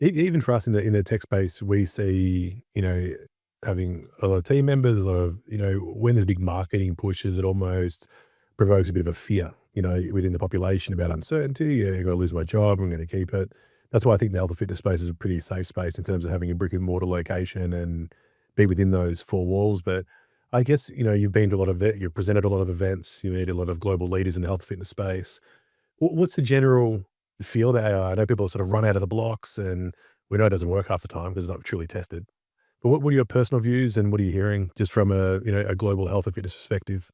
Even for us in the tech space, we see, having a lot of team members, a lot of, when there's big marketing pushes, it almost provokes a bit of a fear, within the population about uncertainty. Yeah, you're going to lose my job. I'm going to keep it. That's why I think the health and fitness space is a pretty safe space in terms of having a brick and mortar location and be within those four walls. But I guess, you've been to a lot of, you've presented a lot of events, you meet a lot of global leaders in the health and fitness space. What's the general feel about AI? I know people sort of run out of the blocks, and we know it doesn't work half the time because it's not truly tested. But what are your personal views, and what are you hearing just from a global health and fitness perspective?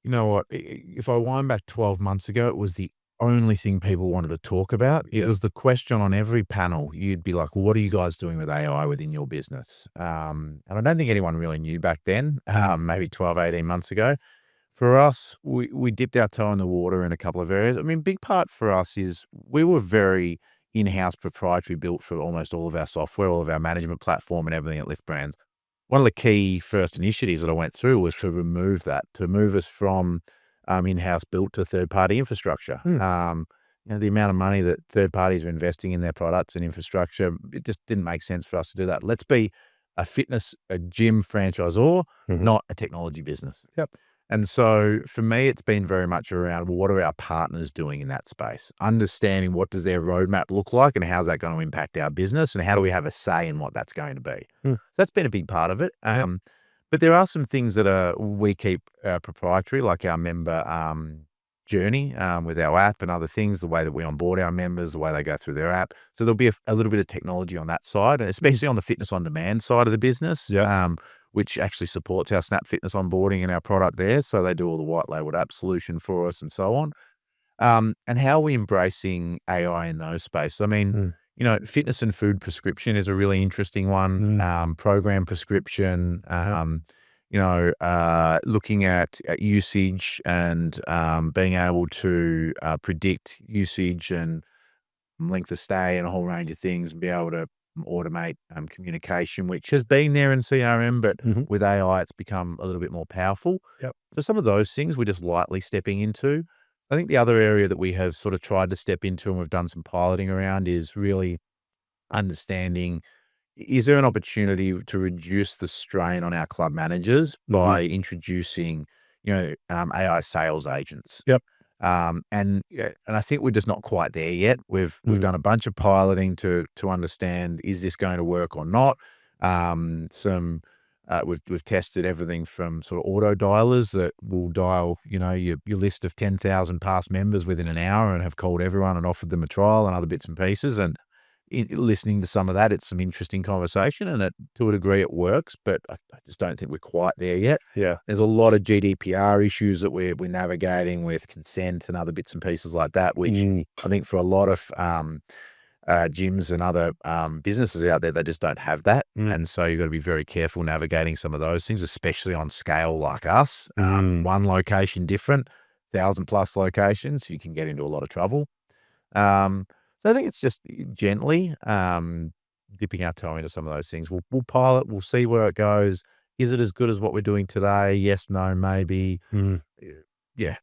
You know what? If I wind back 12 months ago, it was the only thing people wanted to talk about. It Yeah. was the question on every panel. You'd be like, well, what are you guys doing with AI within your business? And I don't think anyone really knew back then, maybe 12, 18 months ago. For us, we dipped our toe in the water in a couple of areas. I mean, big part for us is we were very in-house proprietary built for almost all of our software, all of our management platform and everything at Lift Brands. One of the key first initiatives that I went through was to remove that, to move us from in-house built to third-party infrastructure. Hmm. The amount of money that third parties are investing in their products and infrastructure, it just didn't make sense for us to do that. Let's be a gym franchisor, Mhm. not a technology business. Yep. And so for me, it's been very much around, well, what are our partners doing in that space? Understanding what does their roadmap look like and how's that going to impact our business and how do we have a say in what that's going to be? Hmm. That's been a big part of it. But there are some things that we keep proprietary, like our member journey with our app and other things, the way that we onboard our members, the way they go through their app. So there'll be a little bit of technology on that side, and especially on the fitness on demand side of the business. Yep. Which actually supports our Snap Fitness onboarding and our product there. So they do all the white labeled app solution for us and so on. And how are we embracing AI in those spaces? I mean, Hmm. fitness and food prescription is a really interesting one. Hmm. Program prescription, Yep. looking at usage and being able to predict usage and length of stay and a whole range of things and be able to automate communication, which has been there in CRM, but Mhm. with AI, it's become a little bit more powerful. Yep. So some of those things we're just lightly stepping into. I think the other area that we have sort of tried to step into and we've done some piloting around is really understanding, is there an opportunity to reduce the strain on our club managers Mhm. by introducing, AI sales agents? Yep. And I think we're just not quite there yet. We've Mhm. done a bunch of piloting to understand, is this going to work or not? We've tested everything from sort of auto dialers that will dial, your list of 10,000 past members within an hour and have called everyone and offered them a trial and other bits and pieces. And listening to some of that, it's some interesting conversation, and to a degree it works, but I just don't think we're quite there yet. Yeah. There's a lot of GDPR issues that we're navigating with consent and other bits and pieces like that, which Mm. I think for a lot of gyms and other businesses out there, they just don't have that. Mm. And so you've got to be very careful navigating some of those things, especially on scale like us. Mm. One location different, 1,000 plus locations, you can get into a lot of trouble. Um, so I think it's just gently dipping our toe into some of those things. We'll pilot, we'll see where it goes. Is it as good as what we're doing today? Yes, no, maybe. Mm. Yeah.